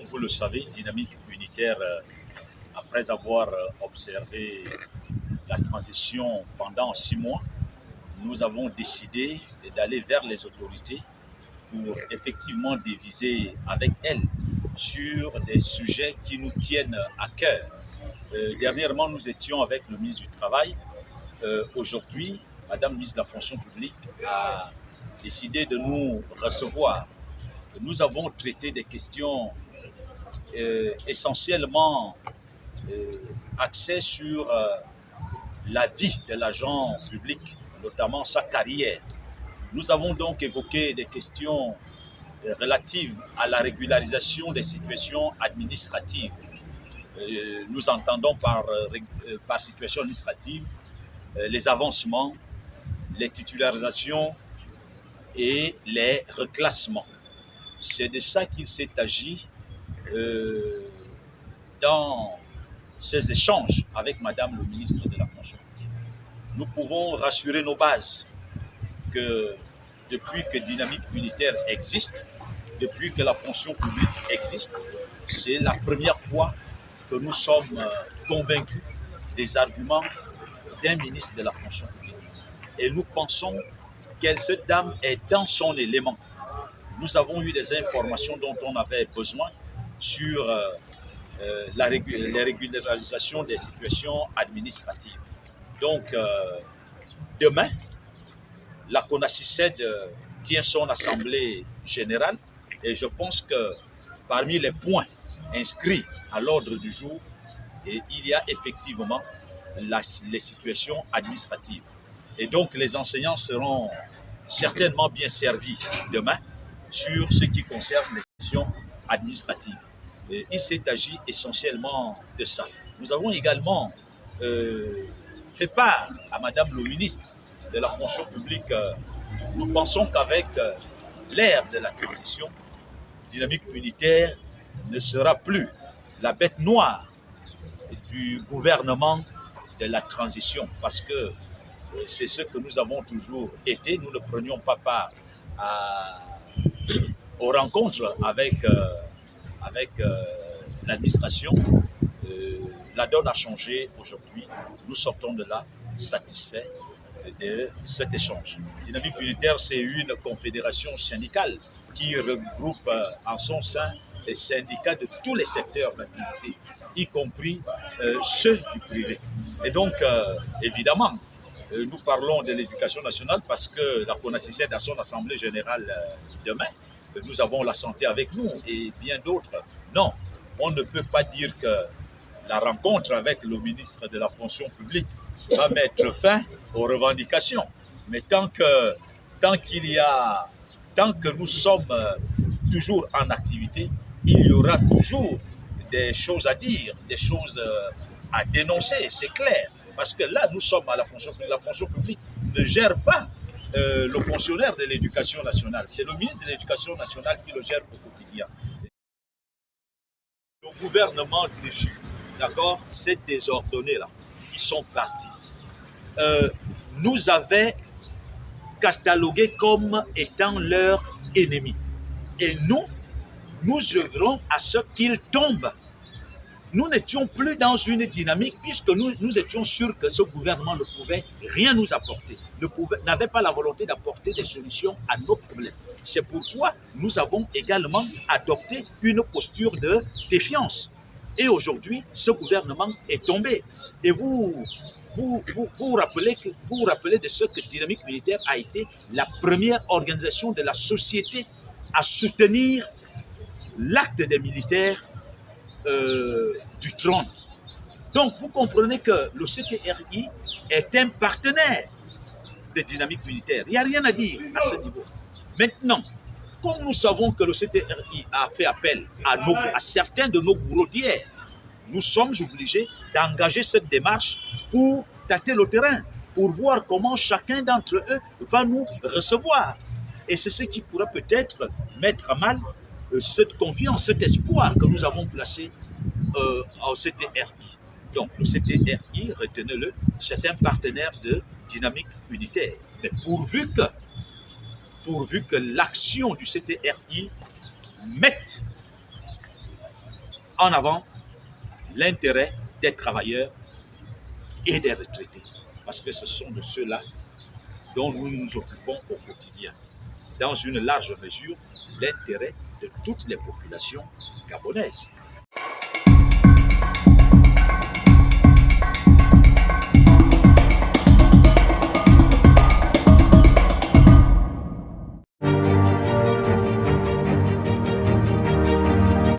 vous le savez, Dynamique Unitaire, après avoir observé la transition pendant 6 mois, nous avons décidé d'aller vers les autorités pour effectivement diviser avec elles sur des sujets qui nous tiennent à cœur. Dernièrement, nous étions avec le ministre du Travail. Aujourd'hui, Madame le ministre de la Fonction publique a décidé de nous recevoir. Nous avons traité des questions essentiellement axées sur la vie de l'agent public, notamment sa carrière. Nous avons donc évoqué des questions relatives à la régularisation des situations administratives. Nous entendons par situation administrative les avancements, les titularisations et les reclassements. C'est de ça qu'il s'est agi dans ces échanges avec Madame le ministre de la Fonction. Nous pouvons rassurer nos bases que depuis que Dynamique Unitaire existe, depuis que la fonction publique existe, c'est la première fois que nous sommes convaincus des arguments d'un ministre de la Fonction publique. Et nous pensons que cette dame est dans son élément. Nous avons eu des informations dont on avait besoin sur les régularisations des situations administratives. Donc, demain, la CONACYCED tient son assemblée générale et je pense que parmi les points inscrits à l'ordre du jour, il y a effectivement les situations administratives. Et donc, les enseignants seront certainement bien servis demain sur ce qui concerne les questions administratives. Et il s'est agi essentiellement de ça. Nous avons également fait part à Madame le ministre de la Fonction publique. Nous pensons qu'avec l'ère de la transition, Dynamique Unitaire ne sera plus la bête noire du gouvernement de la transition, parce que c'est ce que nous avons toujours été. Nous ne prenions pas part aux rencontres avec l'administration. La donne a changé aujourd'hui. Nous sortons de là satisfaits de cet échange. Dynamique Unitaire, c'est une confédération syndicale qui regroupe en son sein les syndicats de tous les secteurs d'activité, y compris ceux du privé. Et donc, évidemment, nous parlons de l'éducation nationale parce que la CONACYCED a son assemblée générale demain. Nous avons la santé avec nous et bien d'autres. Non, on ne peut pas dire que la rencontre avec le ministre de la Fonction publique va mettre fin aux revendications. Mais tant que nous sommes toujours en activité, il y aura toujours des choses à dire, des choses à dénoncer, c'est clair. Parce que là, nous sommes à la fonction publique. La fonction publique ne gère pas le fonctionnaire de l'éducation nationale. C'est le ministre de l'éducation nationale qui le gère au quotidien. Le gouvernement dessus, d'accord, ces désordonnés-là, qui sont partis, nous avaient catalogués comme étant leurs ennemis. Et nous œuvrons à ce qu'ils tombent. Nous n'étions plus dans une dynamique puisque nous étions sûrs que ce gouvernement ne pouvait rien nous apporter, n'avait pas la volonté d'apporter des solutions à nos problèmes. C'est pourquoi nous avons également adopté une posture de défiance. Et aujourd'hui, ce gouvernement est tombé. Et vous vous rappelez de ce que Dynamique Unitaire a été la première organisation de la société à soutenir l'acte des militaires du 30. Donc, vous comprenez que le CTRI est un partenaire de Dynamique Unitaire. Il n'y a rien à dire à ce niveau. Maintenant, comme nous savons que le CTRI a fait appel à certains de nos bourreaux d'hier, nous sommes obligés d'engager cette démarche pour tâter le terrain, pour voir comment chacun d'entre eux va nous recevoir. Et c'est ce qui pourra peut-être mettre à mal cette confiance, cet espoir que nous avons placé au CTRI. Donc le CTRI, retenez-le, c'est un partenaire de Dynamique Unitaire. Mais pourvu que l'action du CTRI mette en avant l'intérêt des travailleurs et des retraités. Parce que ce sont de ceux-là dont nous nous occupons au quotidien. Dans une large mesure, l'intérêt de toutes les populations gabonaises.